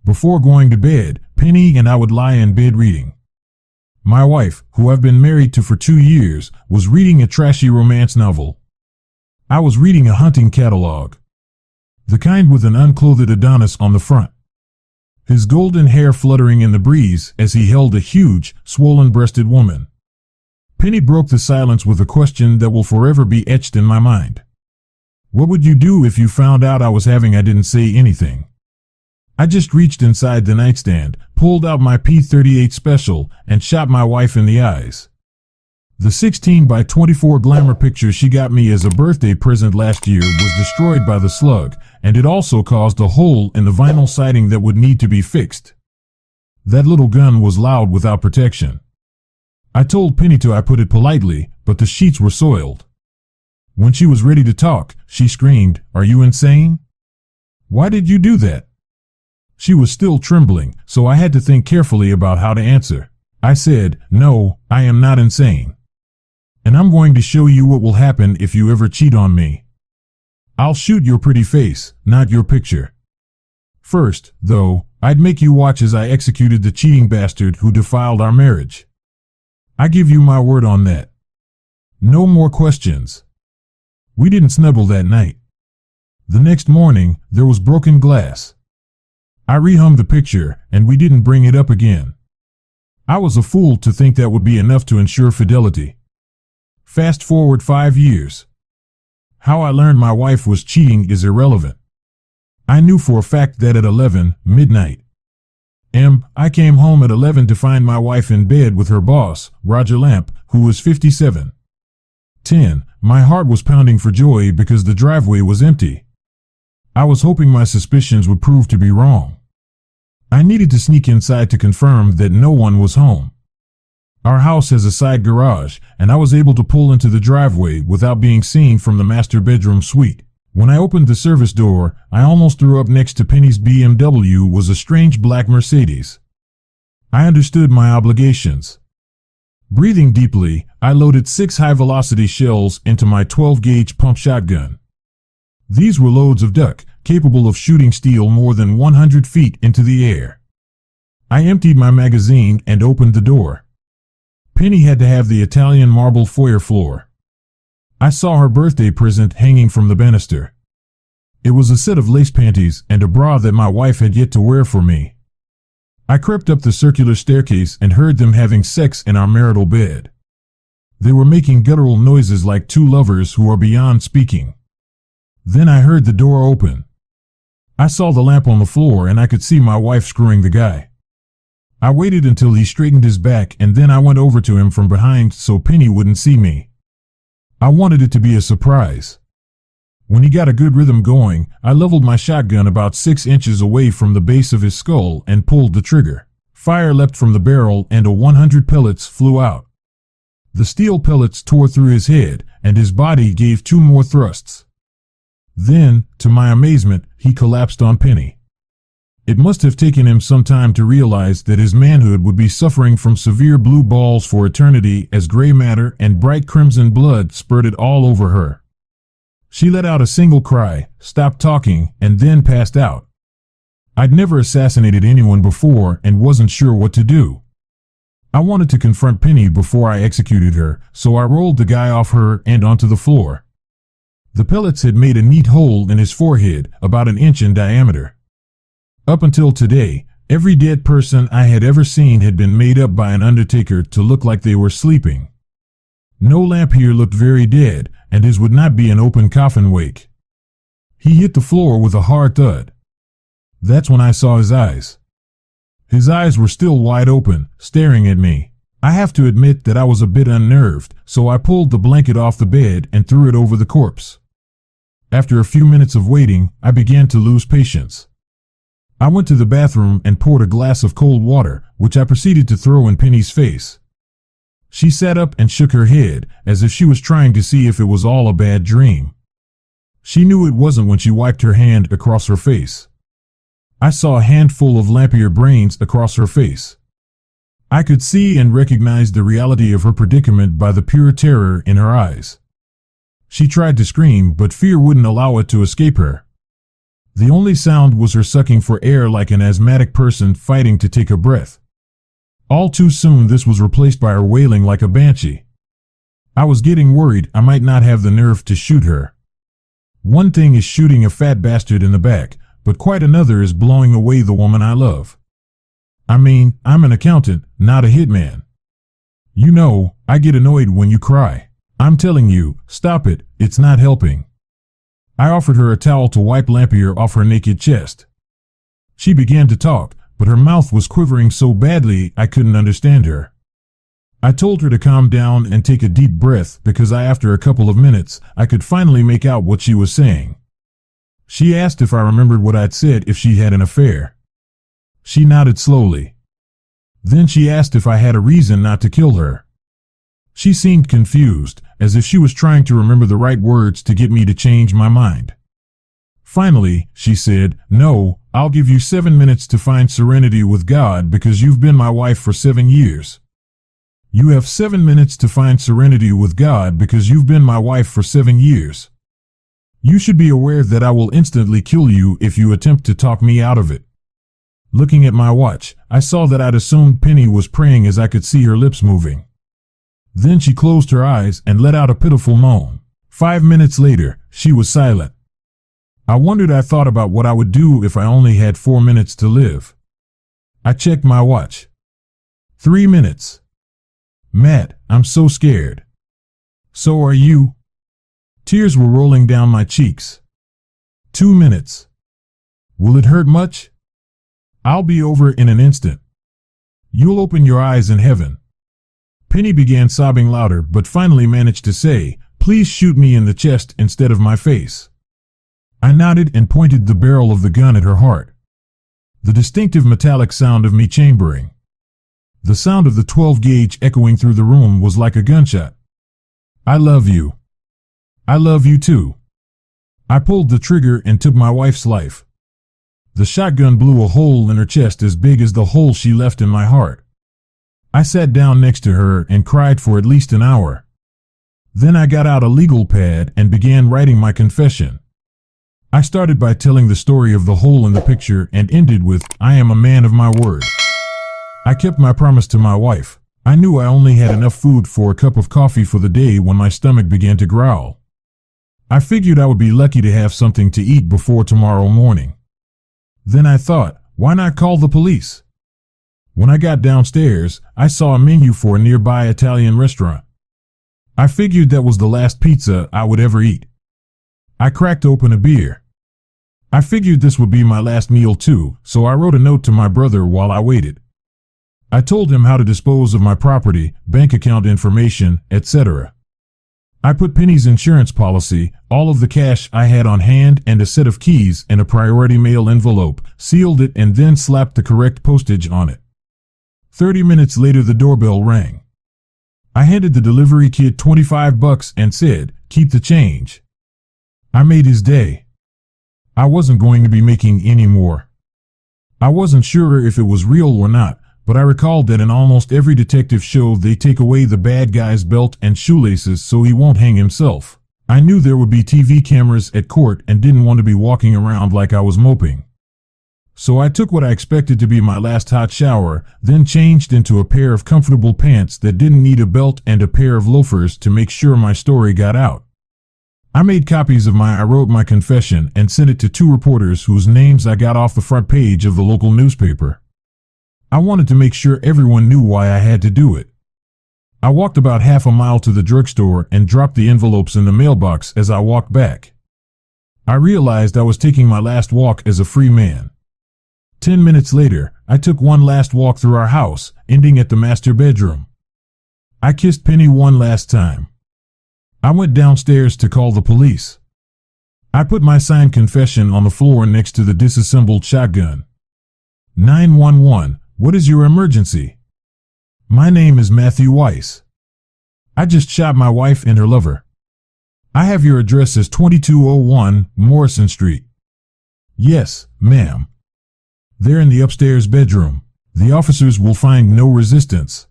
Before going to bed, Penny and I would lie in bed reading. My wife, who I've been married to for 2 years, was reading a trashy romance novel. I was reading a hunting catalog. The kind with an unclothed Adonis on the front. His golden hair fluttering in the breeze as he held a huge, swollen-breasted woman. Penny broke the silence with a question that will forever be etched in my mind. What would you do if you found out I I didn't say anything? I just reached inside the nightstand, pulled out my P38 Special, and shot my wife in the eyes. The 16 by 24 glamour picture she got me as a birthday present last year was destroyed by the slug, and it also caused a hole in the vinyl siding that would need to be fixed. That little gun was loud without protection. I told Penny I put it politely, but the sheets were soiled. When she was ready to talk, she screamed, "Are you insane? Why did you do that?" She was still trembling, so I had to think carefully about how to answer. I said, "No, I am not insane. And I'm going to show you what will happen if you ever cheat on me. I'll shoot your pretty face, not your picture. First, though, I'd make you watch as I executed the cheating bastard who defiled our marriage. I give you my word on that. No more questions." We didn't snuggle that night. The next morning, there was broken glass. I rehung the picture, and we didn't bring it up again. I was a fool to think that would be enough to ensure fidelity. Fast forward 5 years. How I learned my wife was cheating is irrelevant. I knew for a fact that at 11 midnight, I came home at 11 to find my wife in bed with her boss, Roger Lamp, who was 57. 10. My heart was pounding for joy because the driveway was empty. I was hoping my suspicions would prove to be wrong. I needed to sneak inside to confirm that no one was home. Our house has a side garage, and I was able to pull into the driveway without being seen from the master bedroom suite. When I opened the service door, I almost threw up. Next to Penny's BMW was a strange black Mercedes. I understood my obligations. Breathing deeply, I loaded 6 high-velocity shells into my 12-gauge pump shotgun. These were loads of duck, capable of shooting steel more than 100 feet into the air. I emptied my magazine and opened the door. Penny had to have the Italian marble foyer floor. I saw her birthday present hanging from the banister. It was a set of lace panties and a bra that my wife had yet to wear for me. I crept up the circular staircase and heard them having sex in our marital bed. They were making guttural noises like two lovers who are beyond speaking. Then I heard the door open. I saw the lamp on the floor and I could see my wife screwing the guy. I waited until he straightened his back and then I went over to him from behind so Penny wouldn't see me. I wanted it to be a surprise. When he got a good rhythm going, I leveled my shotgun about 6 inches away from the base of his skull and pulled the trigger. Fire leapt from the barrel and 100 pellets flew out. The steel pellets tore through his head and his body gave 2 more thrusts. Then, to my amazement, he collapsed on Penny. It must have taken him some time to realize that his manhood would be suffering from severe blue balls for eternity as gray matter and bright crimson blood spurted all over her. She let out a single cry, stopped talking, and then passed out. I'd never assassinated anyone before and wasn't sure what to do. I wanted to confront Penny before I executed her, so I rolled the guy off her and onto the floor. The pellets had made a neat hole in his forehead, about 1 inch in diameter. Up until today, every dead person I had ever seen had been made up by an undertaker to look like they were sleeping. No lamp here looked very dead, and his would not be an open coffin wake. He hit the floor with a hard thud. That's when I saw his eyes. His eyes were still wide open, staring at me. I have to admit that I was a bit unnerved, so I pulled the blanket off the bed and threw it over the corpse. After a few minutes of waiting, I began to lose patience. I went to the bathroom and poured a glass of cold water, which I proceeded to throw in Penny's face. She sat up and shook her head, as if she was trying to see if it was all a bad dream. She knew it wasn't when she wiped her hand across her face. I saw a handful of lampier brains across her face. I could see and recognize the reality of her predicament by the pure terror in her eyes. She tried to scream, but fear wouldn't allow it to escape her. The only sound was her sucking for air like an asthmatic person fighting to take a breath. All too soon this was replaced by her wailing like a banshee. I was getting worried I might not have the nerve to shoot her. One thing is shooting a fat bastard in the back, but quite another is blowing away the woman I love. I mean, I'm an accountant, not a hitman. You know, I get annoyed when you cry. I'm telling you, stop it, it's not helping. I offered her a towel to wipe Lampier off her naked chest. She began to talk, but her mouth was quivering so badly I couldn't understand her. I told her to calm down and take a deep breath because after a couple of minutes, I could finally make out what she was saying. She asked if I remembered what I'd said if she had an affair. She nodded slowly. Then she asked if I had a reason not to kill her. She seemed confused, as if she was trying to remember the right words to get me to change my mind. Finally, she said, "No, I'll give you 7 minutes to find serenity with God because you've been my wife for 7 years. You have 7 minutes to find serenity with God because you've been my wife for 7 years. You should be aware that I will instantly kill you if you attempt to talk me out of it." Looking at my watch, I saw that I'd assumed Penny was praying as I could see her lips moving. Then she closed her eyes and let out a pitiful moan. 5 minutes later, she was silent. I thought about what I would do if I only had 4 minutes to live. I checked my watch. 3 minutes. Matt, I'm so scared. So are you. Tears were rolling down my cheeks. 2 minutes. Will it hurt much? I'll be over in an instant. You'll open your eyes in heaven. Penny began sobbing louder but finally managed to say, "Please shoot me in the chest instead of my face." I nodded and pointed the barrel of the gun at her heart. The distinctive metallic sound of me chambering. The sound of the 12 gauge echoing through the room was like a gunshot. "I love you. I love you too." I pulled the trigger and took my wife's life. The shotgun blew a hole in her chest as big as the hole she left in my heart. I sat down next to her and cried for at least an hour. Then I got out a legal pad and began writing my confession. I started by telling the story of the hole in the picture and ended with, "I am a man of my word." I kept my promise to my wife. I knew I only had enough food for a cup of coffee for the day when my stomach began to growl. I figured I would be lucky to have something to eat before tomorrow morning. Then I thought, why not call the police? When I got downstairs, I saw a menu for a nearby Italian restaurant. I figured that was the last pizza I would ever eat. I cracked open a beer. I figured this would be my last meal too, so I wrote a note to my brother while I waited. I told him how to dispose of my property, bank account information, etc. I put Penny's insurance policy, all of the cash I had on hand, and a set of keys in a priority mail envelope, sealed it, and then slapped the correct postage on it. 30 minutes later, the doorbell rang. I handed the delivery kid $25 and said, "Keep the change." I made his day. I wasn't going to be making any more. I wasn't sure if it was real or not, but I recalled that in almost every detective show they take away the bad guy's belt and shoelaces so he won't hang himself. I knew there would be TV cameras at court and didn't want to be walking around like I was moping. So I took what I expected to be my last hot shower, then changed into a pair of comfortable pants that didn't need a belt and a pair of loafers to make sure my story got out. I made copies I wrote my confession and sent it to 2 reporters whose names I got off the front page of the local newspaper. I wanted to make sure everyone knew why I had to do it. I walked about half a mile to the drugstore and dropped the envelopes in the mailbox as I walked back. I realized I was taking my last walk as a free man. 10 minutes later, I took one last walk through our house, ending at the master bedroom. I kissed Penny one last time. I went downstairs to call the police. I put my signed confession on the floor next to the disassembled shotgun. 911, what is your emergency? My name is Matthew Weiss. I just shot my wife and her lover. I have your address as 2201 Morrison Street. Yes, ma'am. They're in the upstairs bedroom. The officers will find no resistance.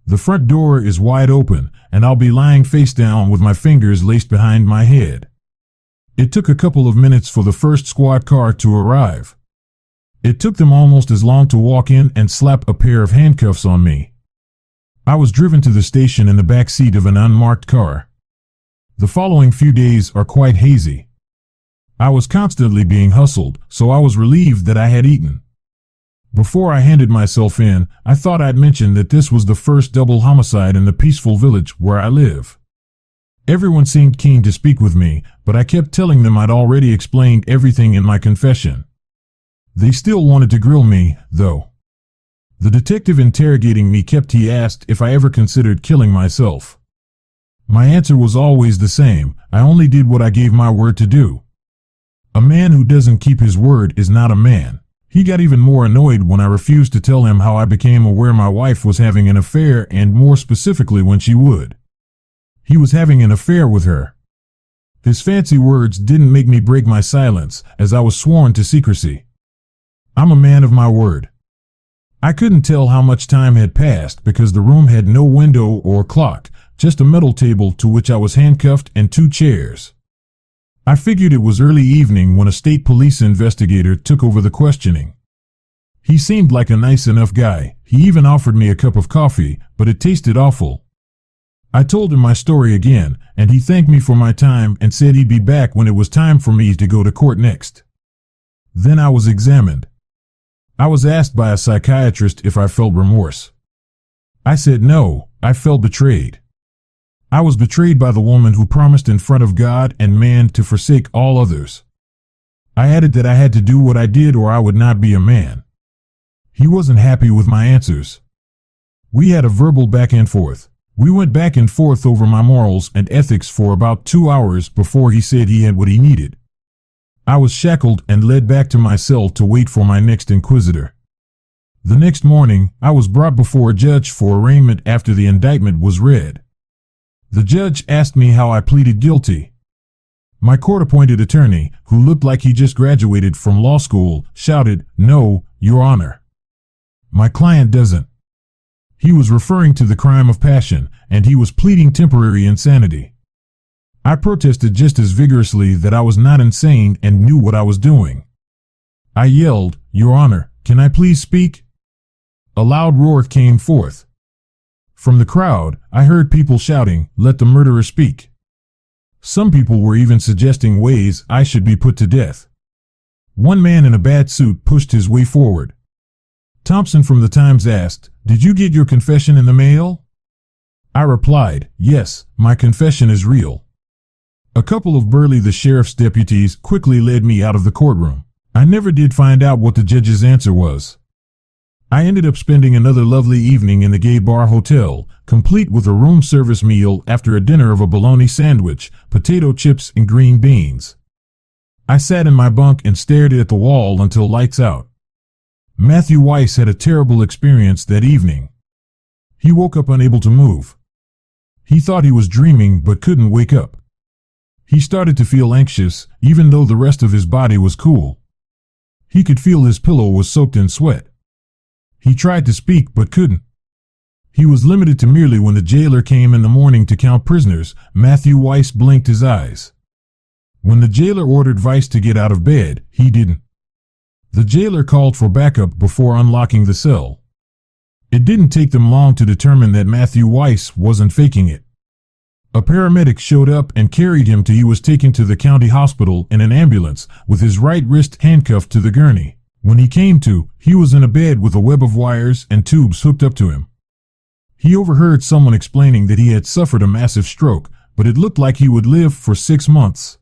The front door is wide open, and I'll be lying face down with my fingers laced behind my head. It took a couple of minutes for the first squad car to arrive. It took them almost as long to walk in and slap a pair of handcuffs on me. I was driven to the station in the back seat of an unmarked car. The following few days are quite hazy. I was constantly being hustled, so I was relieved that I had eaten. Before I handed myself in, I thought I'd mention that this was the first double homicide in the peaceful village where I live. Everyone seemed keen to speak with me, but I kept telling them I'd already explained everything in my confession. They still wanted to grill me, though. The detective interrogating me he asked if I ever considered killing myself. My answer was always the same: I only did what I gave my word to do. A man who doesn't keep his word is not a man. He got even more annoyed when I refused to tell him how I became aware my wife was having an affair, and more specifically when she would. He was having an affair with her. His fancy words didn't make me break my silence, as I was sworn to secrecy. I'm a man of my word. I couldn't tell how much time had passed because the room had no window or clock, just a metal table to which I was handcuffed and 2 chairs. I figured it was early evening when a state police investigator took over the questioning. He seemed like a nice enough guy. He even offered me a cup of coffee, but it tasted awful. I told him my story again, and he thanked me for my time and said he'd be back when it was time for me to go to court next. Then I was examined. I was asked by a psychiatrist if I felt remorse. I said no, I felt betrayed. I was betrayed by the woman who promised in front of God and man to forsake all others. I added that I had to do what I did or I would not be a man. He wasn't happy with my answers. We had a verbal back and forth. We went back and forth over my morals and ethics for about 2 hours before he said he had what he needed. I was shackled and led back to my cell to wait for my next inquisitor. The next morning, I was brought before a judge for arraignment after the indictment was read. The judge asked me how I pleaded guilty. My court-appointed attorney, who looked like he just graduated from law school, shouted, "No, Your Honor. My client doesn't." He was referring to the crime of passion, and he was pleading temporary insanity. I protested just as vigorously that I was not insane and knew what I was doing. I yelled, "Your Honor, can I please speak?" A loud roar came forth. From the crowd, I heard people shouting, "Let the murderer speak." Some people were even suggesting ways I should be put to death. One man in a bad suit pushed his way forward. Thompson from the Times asked, "Did you get your confession in the mail?" I replied, "Yes, my confession is real." A couple of Burley the sheriff's deputies quickly led me out of the courtroom. I never did find out what the judge's answer was. I ended up spending another lovely evening in the Gay Bar Hotel, complete with a room service meal after a dinner of a bologna sandwich, potato chips, and green beans. I sat in my bunk and stared at the wall until lights out. Matthew Weiss had a terrible experience that evening. He woke up unable to move. He thought he was dreaming but couldn't wake up. He started to feel anxious, even though the rest of his body was cool. He could feel his pillow was soaked in sweat. He tried to speak but couldn't. He was limited to merely when the jailer came in the morning to count prisoners. Matthew Weiss blinked his eyes. When the jailer ordered Weiss to get out of bed, he didn't. The jailer called for backup before unlocking the cell. It didn't take them long to determine that Matthew Weiss wasn't faking it. A paramedic showed up and carried him till he was taken to the county hospital in an ambulance with his right wrist handcuffed to the gurney. When he came to, he was in a bed with a web of wires and tubes hooked up to him. He overheard someone explaining that he had suffered a massive stroke, but it looked like he would live for 6 months.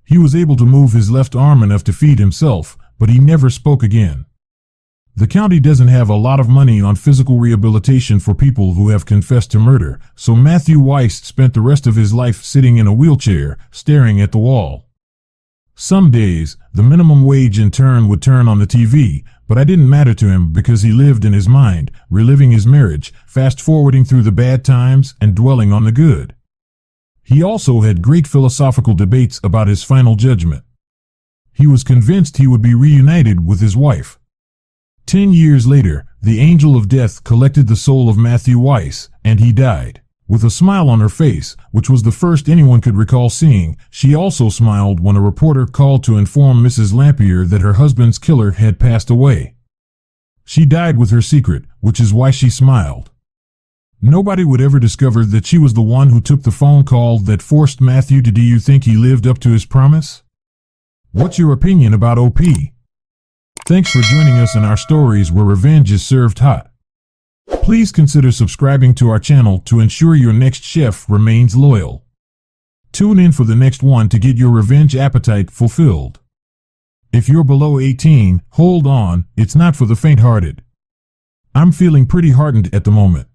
He was able to move his left arm enough to feed himself, but he never spoke again. The county doesn't have a lot of money on physical rehabilitation for people who have confessed to murder, so Matthew Weiss spent the rest of his life sitting in a wheelchair, staring at the wall. Some days, the minimum wage intern would turn on the TV, but I didn't matter to him because he lived in his mind, reliving his marriage, fast-forwarding through the bad times and dwelling on the good. He also had great philosophical debates about his final judgment. He was convinced he would be reunited with his wife. 10 years later, the angel of death collected the soul of Matthew Weiss, and he died. With a smile on her face, which was the first anyone could recall seeing, she also smiled when a reporter called to inform Mrs. Lampier that her husband's killer had passed away. She died with her secret, which is why she smiled. Nobody would ever discover that she was the one who took the phone call that forced Matthew to. Do you think he lived up to his promise? What's your opinion about OP? Thanks for joining us in our stories where revenge is served hot. Please consider subscribing to our channel to ensure your next chef remains loyal. Tune in for the next one to get your revenge appetite fulfilled. If you're below 18, hold on, it's not for the faint-hearted. I'm feeling pretty hardened at the moment.